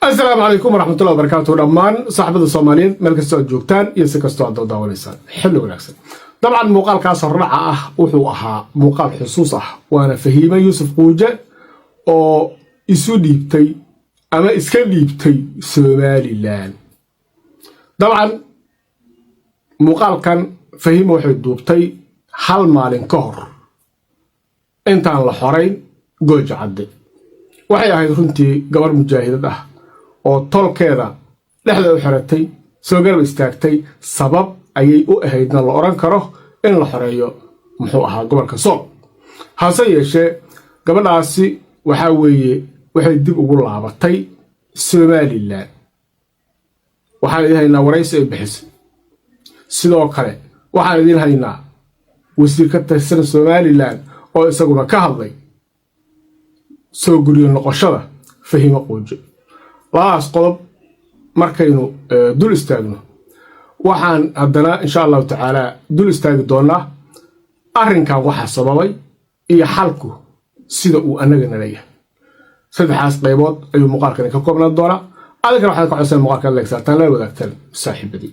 السلام عليكم ورحمة الله وبركاته. دمان صاحبة الصوماليين ملك السعود جوكتان يسكستوا عدو داوليسان حلو ونكسن. طبعا موقال كاس الرعاة وحوها موقال حصوصه وانا فهيمة يوسف قوجة او اسو ديبتي اما اسكا ديبتي سومالي لان. طبعا موقال كان فهيمة وحيد دوبتي حال مالين كهر انتان لحورين قوج عدي waxay ahayd runtii gabar mujaahidad ah oo tolkeeda dhexda u xiratay soo garab istaagtay sabab ayay u ahaydna la oran karo in la xoreeyo muxuu ahaa gobolka Sool hase yeeshee gabadhaasi waxay dib ugu laabatay Soomaaliland waxaan idin haynaa waraysi ay bixisay sidoo kale waxaan idin haynaa wasiir ka tirsan Soomaaliland oo isaguna ka hadlay soo guriyo noqoshada Fahima Quujo laas qodob markaynu dul istaagno waxaan haddana insha Allah taala dul istaagi doonaa arrinkan waxa sababay iyo xalku sida uu anagana leeyahay saddexaas qaybood ayuu muuqaalkan ka koobnaan doonaa adiga waxaan ka codsan muuqaalkan leegsataan la wadaagtaan saaxiibadii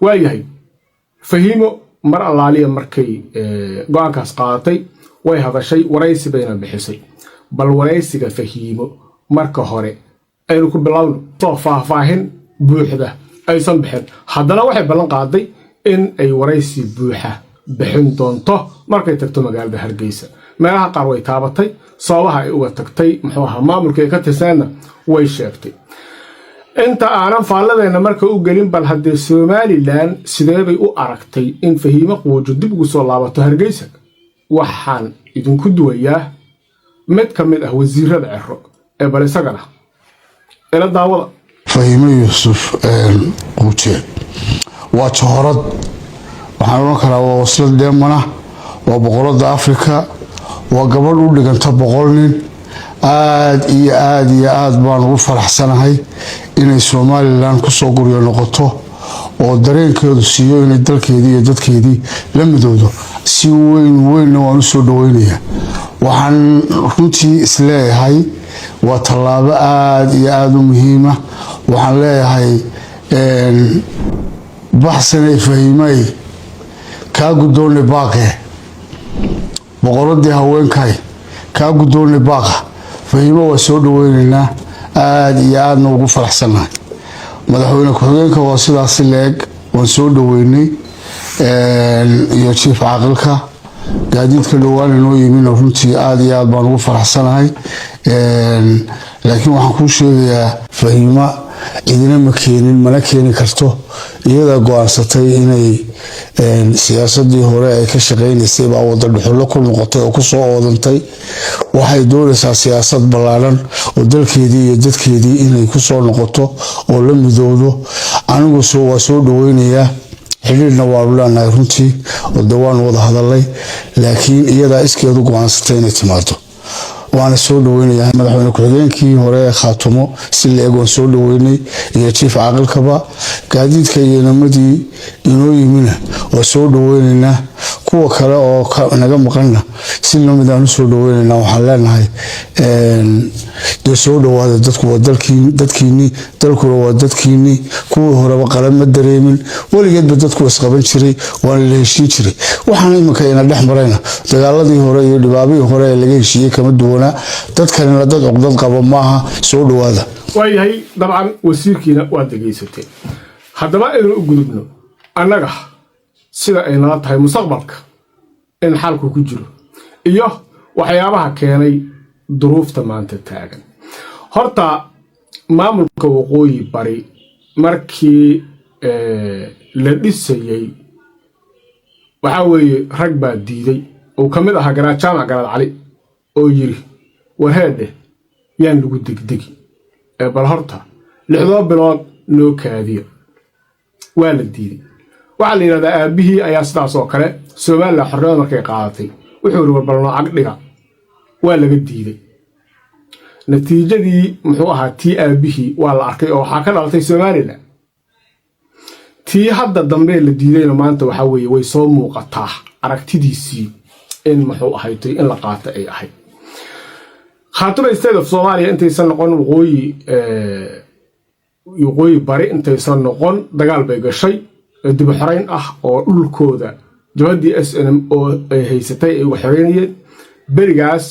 waayahay Fahimo mar allaaliya markay go'aankaas qaadatay way hadashay waraysi bayna bixisay bal waraysiga Fahimo marka hore aynu ku bilowno soo faahfaahin buuxda aysan bixin haddana waxay ballan qaaday in ay waraysi buuxa bixin doonto markay tagto magaalada Hargeysa meelaha qaar way taabatay sababaha ay uga tagtay muxuu ahaa maamulka ka tirsanna way sheegtay inta aanan faaladeena marka u gelin bal haddii Soomaaliland sidee bay u aragtay in Fahima Quujo dib ugu soo laabato Hargeysa waxaan idinku duwayaa mid ka mid ah wasiirada Ciro ee balisagana ila daawada Fahima Yusuf Quujo waa joorad waxaan oran karaa waa waslad deemana waa boqorada Afrika waa gabadh u dhiganta 100 nin aad baan ugu faraxsanahay inay Soomaaliland ku soo guriyo noqoto oo dareenkeedu siiyo inay dalkeedii iyo dadkeedii la midoodo si weyn waan u soo dhaweynayaa waxaan runtii isleeyahay waa talaabo aad u muhiim ah waxaan leeyahay baxsanay Fahimay ka gudoonay baaqe boqoradii haweenkay ka gudoonay baaqa Fahimo waa soo dhaweynaynaa aad ugu faraxsanahay madaxweyne ku-xigeenka waa sidaas leeg waan soo dhaweynay iyo chief aqalka gaadiidka dhawaan inoo yimin runtii aad baan ugu faraxsanahay laakiin waxaan ku sheegayaa Fahima idina ma keenin mana keeni karto iyada go'aansatay inay siyaasadii hore ay ka shaqeynaysay baa wada dhuxulo ku noqotay oo ku soo oodantay waxay doonaysaa siyaasad ballaaran oo dalkeedii iyo dadkeedii inay ku soo noqoto oo la midoodo anigu waa soo dhaweynayaa xiriirna waa leenahay runtii oo dawaan wada hadalay laakiin iyada iskeedu go'aansatay inay timaado waana soo dhaweynayaa madaxweyne ku-xigeenkii hore Khaatumo si leeg oo soo dhaweynay iyo chief aqalkaba gaadiidka iyo namadii inoo yimina oo soo dhaweynayna kuwa kale oo naga maqanna si lamidaan soo dhaweynayna waxaan leenahay soo dhawaada dadku waa dadkiini dalkuna waa dadkiini kuwa horeba qalama dareemin waligeedba dadku isqaban jiray waana la heshiin jiray waxaan iminka ina dhex marayna dagaaladii hore iyo dhibaabihii hore ee laga heshiiyay kama duwana dadkana dad caqdad qaba maaha soo dhawaada waayahay dabcan wasiirkiina waa dhageysatay haddaba aynu u gudubno annaga sida ay nala tahay mustaqbalka in xalku ku jiro iyo waxyaabaha keenay duruufta maanta taagan horta maamulka waqooyi bari markii la dhisayay waxa weeye rag baa diiday oo kamid ah Jaamac Garaad Cali oo yiri warheede yaan lagu degdegi bal horta 6 bilood noo kaadiyo waa la diiday waxa la yiraahdaa aabihii ayaa sidaas oo kale Soomaaliland xornimada markay qaadatay wuxuu warbalno aqdhiga waa laga diiday natiijadii muxuu ahaa tii aabihii waa la arkay oo waxa ka dhalatay Soomaaliland tii hadda dambe la diidayna maanta waxa weeye way soo muuqataa aragtidiisii in muxuu ahayd in la qaato ay ahayd خاطر state of Somalia intaysan noqon waqooyi waqooyi bari intaysan noqon dagaal bay gashay dib u xoreyn ah oo dhulkooda jabadii SNM oo ay haysatay ay waxoreynayeen berigaas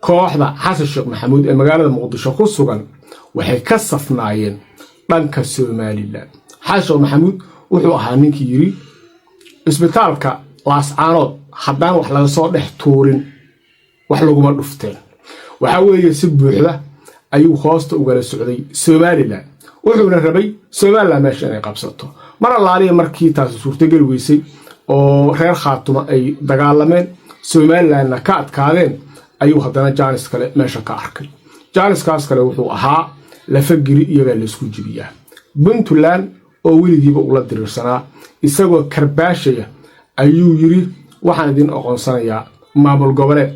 kooxda xasan sheekh maxamuud ee magaalada muqdisho ku sugan waxay ka safnaayeen dhanka Soomaaliland xasan sheekh maxamuud wuxuu ahaa ninkii yiri isbitaalka laascaanood haddaan wax laga soo dhex tuurin wax laguma dhufteen waxa weeye si buuxda ayuu hoosta uga socday Soomaaliland wuxuuna rabay Soomaaliland meesha inay qabsato mar allaaliya markii taas suurtagal weysay oo reer Khaatuma ay dagaalameen Soomaalilandna ka adkaadeen ayuu haddana jaanis kale meesha ka arkay jaaniskaas kale wuxuu ahaa la fagiri iyaga la isku jibiyaa Puntland oo weligiiba ula dirirsanaa isagoo karbaashaya ayuu yiri waxaan idin aqoonsanayaa maamul goboleed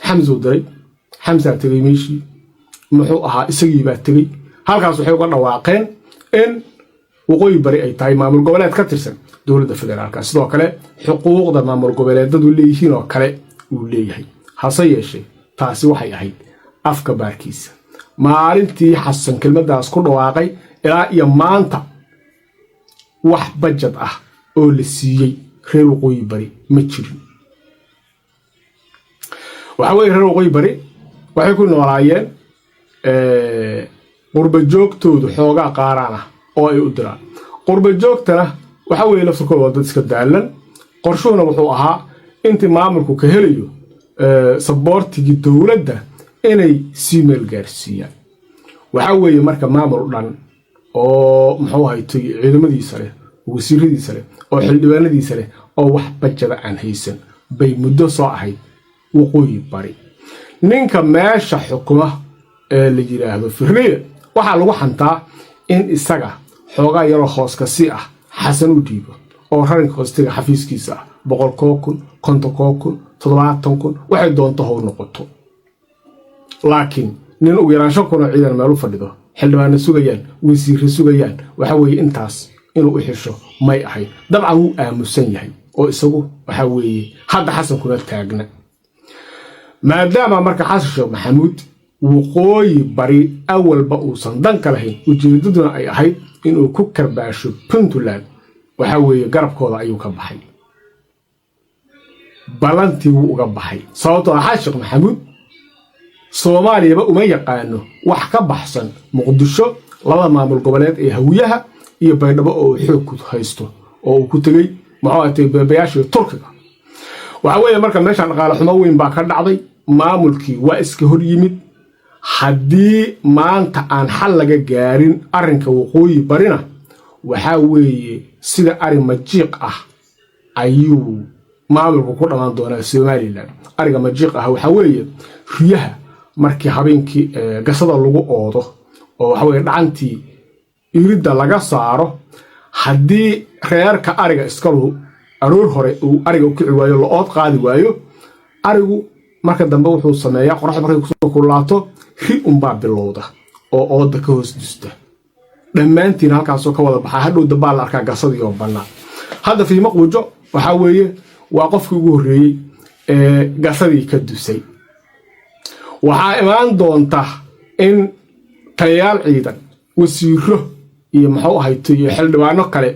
Xamza diray Xamza tagay meeshii muxuu ahaa isagii baa tagay halkaas waxay uga dhawaaqeen in waqooyi bari ay tahay maamul goboleed ka tirsan dowladda federaalka sidoo kale xuquuqda maamul goboleedadu leeyihiin oo kale uu leeyahay hase yeeshee taasi waxay ahayd afka baarkiisa maalintii xasan kelmadaas ku dhawaaqay ilaa iyo maanta wax budget ah oo la siiyay reer waqooyi bari ma jirin waxa weeye reer waqooyi bari waxay ku noolaayeen qurba joogtoodu xoogaa qaaraan ah oo ay u diraan qurba joogtana waxa weeye laftirkooda dad iska daalan qorshuhuna wuxuu ahaa intii maamulku ka helayo saboortigii dowladda inay sii meel gaarsiiyaan waxa weeye marka maamul dhan oo muxuu haytay ciidamadiisa leh wasiiradiisa leh oo xildhibaanadiisa leh oo wax bajada aan haysan bay muddo soo ahayd waqooyi bari ninka meesha xukuma ee la yiraahdo Firdhiye waxa lagu xantaa in isaga xoogaa yaro hoos ka si ah xasan u dhiibo oo rarinka hoostiga xafiiskiisa 100,000 50,000 70,000 waxay doonto haw noqoto laakiin nin ugu yaraan 5,000 ciidan meel u fadhido xildhibaano sugayaan wasiir sugayaan waxa weeye intaas inuu u xisho may ahay dabcan uu aamusan yahay oo isagu waxa weeye hadda xasan kuna taagna maadaama marka xasan sheekh maxamuud waqooyi bari awalba uusan dan ka lahayn ujeedaduna ay ahayd inuu ku karbaasho Puntland waxa weeye garabkooda ayuu ka baxay balantii uu uga baxay sababtoo ah xasan sheekh maxamuud Soomaaliya uma yaqaano wax ka baxsan Muqdisho laba maamul goboleed ee hawiyaha iyo baydhabo oo xoog ku haysto oo uu ku tagay maxaatay beebayaashii Turkiga waxa weeye marka meesha dhaqaale xumo weyn baa ka dhacday maamulkii waa iska hor yimid haddii maanta aan xal laga gaarin arrinka waqooyi barina waxa weeye sida arin majiiq ah ayuu maamulku ku dhamaan doonaa Soomaaliland ariga majiiq ah waxa weeye riyaha markii habeenkii gasada lagu oodo oo waxa weeye dhacantii iridda laga saaro haddii reerka ariga iskalu aroor hore uu ariga u kici waayo la ood qaadi waayo arigu marka dambe wuxuu sameeyaa qorax markay ku kulaato ri baa bilowda oo ooda ka hoos dusta dhammaantiin halkaas oo ka wada baxay hadhow dabaa la arkaa gasadii oo bannaan hadda fiimo quujo waxa weeye waa qofkii ugu horreeyay ee gasadii ka dusay waxaa imaan doonta in taliyaal ciidan wasiiro iyo muxuu ahayto iyo xildhibaano kale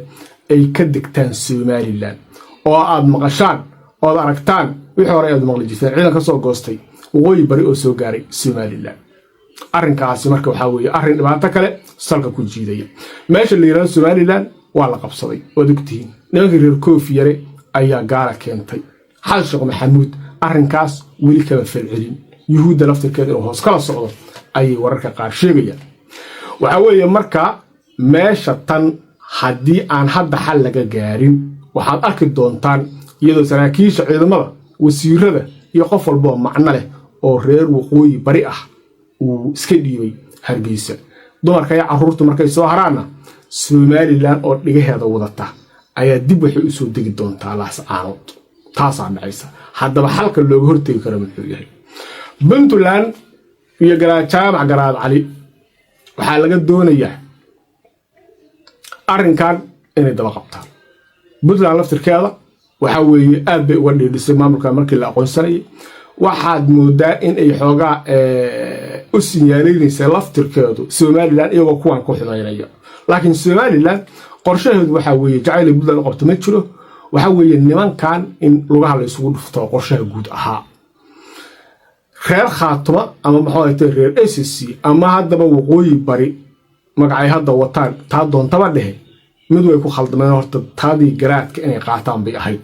ay ka degtaan Soomaaliland oo aad maqashaan oo aragtaan wixii hore aad maqli jirteen ciidan ka soo goostay waqooyi bari oo soo gaaray Soomaaliland arrinkaasi marka waxa weeye arrin dhibaato kale salka ku jiidaya meesha la yiraahdo Soomaaliland waa la qabsaday oo dugtiin nimanka reer Koofi yare ayaa gaara keentay xasan sheekh maxamuud arrinkaas weli kaba falcelin yuhuudda laftirkeeda oo hoos kala socdo ay wararka qaar sheegayaan waxa weeye marka meesha tan haddii aan hadda xal laga gaarin waxaad arki doontaan iyadoo saraakiisha ciidamada wasiirada iyo qof walba oo macno leh oo reer waqooyi bari ah uu iska dhiibay Hargeysa dumarka iyo carruurtu markay soo haraana Soomaaliland oo dhigaheeda wadata ayaa dib waxay u soo degi doontaa laascaanood taasaa dhacaysa haddaba xalka looga hortagi karo muxuu yahay Puntland iyo jaamac garaad cali waxaa laga doonayaa arrinkan inay daba qabtaan Puntland laftirkeeda waxa weeye aad bay uga dheedhisay maamulka markii la aqoonsanayay waxaad moodaa in ay xoogaa usinyaaleynaysay laftirkeedu Somaliland iyagoo kuwan ku xidaynaya laakiin Somaliland qorshaheedu waxa weeye jacayl Puntland u qabto ma jiro waxa weeye nimankan in lugaha la isugu dhufto qorshaha guud ahaa reer khaatuma ama maxaa ay tahay reer SSC ama haddaba waqooyi bari magacay hadda wataan taa doontaba dhehe mid way ku khaldameen horta taadii garaadka inay qaataan bay ahayd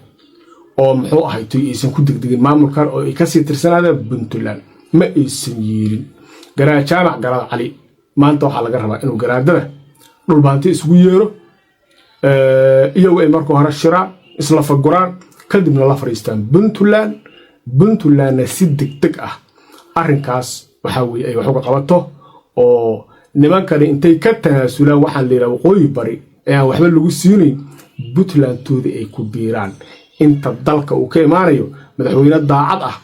oo muxuu ahayd aysan ku degdegin maamulkan oo ay ka sii tirsanaadeen Puntland ma aysan yeelin garaad jaamac garaad cali maanta waxa laga rabaa inuu garaadada dhulbaanti isugu yeero iyagu ay markoo hore shiraan isla faguraan kadibna la fariistaan Puntland si degdeg ah arrinkaas waxa weeye ay wax uga qabato oo nimankani intay ka tanaasulaan waxaan leeyahay waqooyi bari ee waxba lagu siinayn Puntlandtooda ay ku biiraan inta dalka uu ka imaanayo madaxweyne daacad ah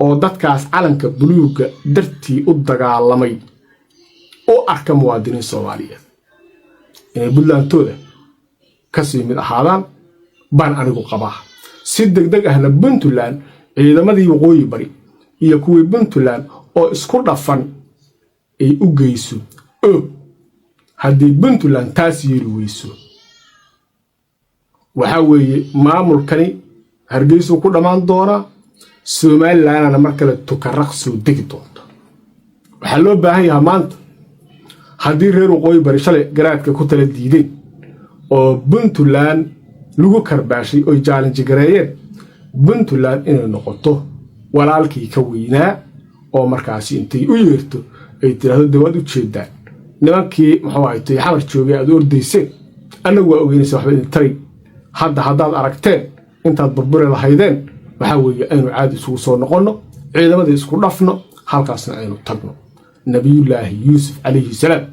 oo dadkaas calanka buluuga dartii u dagaalamay oo arka muwaadiniin Soomaaliyeed ee Puntlandtooda ka sii mid ahaadaan baan anigu qabaa si degdeg ahna Puntland ciidamadii waqooyi bari iyo kuwii Puntland oo isku dhafan ay u geyso haddii Puntland taas yeeli weyso waxa weeye maamulkani Hargeysa ku dhamaan doona Somalilandna markale tukaraq soo degi doonto waxa loo baahan yahay maanta haddii reer waqooyi bari shalay garaadka ku tala diideen oo Puntland lagu karbaashay oo challenge gareeyeen Puntland inay noqoto walaalkii ka weynaa oo markaasi intay u yeerto ay tiraahdo dawad u jeedaan nimankii maxaa ay tahay xamar joogay aad ordaysay anagu waa ogeynaysa waxba in taray haddaad aragteen intaad burbure lahaydeen waxa weeye aynu caadi isugu soo noqono ciidamada isku dhafno halkaasna aynu tagno nabiyullaahi yuusuf calayhi salaam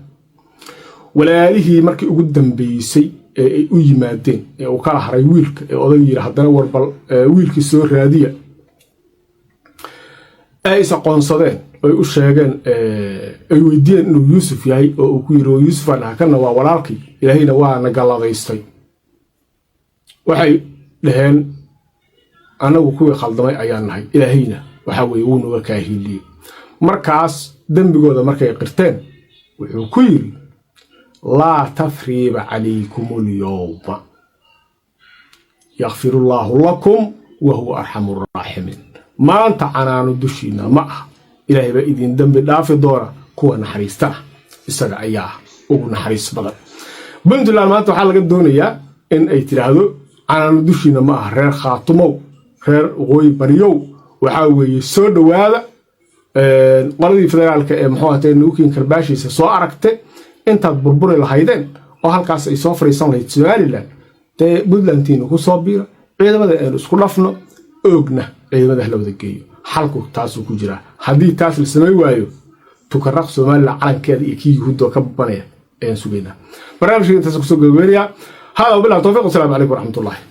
walaalihii markii ugu dambeysay ee ay u yimaadeen ee uu kala haray wiilka ee oday yiri haddana warbal wiilkii soo raadiya ay isaqoonsadeen ay u sheegeen ay weydiiyeen inuu Yuusuf yahay oo uu ku yiri Yuusuf ana kana waa walaalkii ilaahayna waa nagaladeystay waxay dhaheen anagu kuwii khaldamay ayaan nahay ilaahayna waxa weeye uu naga kaahiliyay markaas dambigooda markay qirteen wuxuu ku yiri لا تثريب عليكم اليوم يغفر الله لكم وهو أرحم الراحمين ما أنت عنان دشينا معه إلهي بإذن دم دافي دورة كوا نحريستنا إساق أياه ونحريس بدل بنت الله ما أنت حالك الدنيا إن أي تلعدو عنان دشينا معه رير خاتمو رير غوي بريو وحاوي سود وهذا waladii federaalka ee muxuu ahaatay nuukin karbashiisa soo aragtay intaad burburi lahaydeen oo halkaas ay soo fariisan lahayd Somaliland ee Puntlandtiina ku soo biira ciidamada ay isku dhafno oogna ciidamada la wada geeyo halku taas ku jira hadii taas la sameey waayo tukaraq Somaliland calankeeda iyo kii Yahuud ka banaya ee sugeena barnaamijka intaas ku soo gabagabaya hada bilaa tawfiiq assalamu alaykum wa rahmatullahi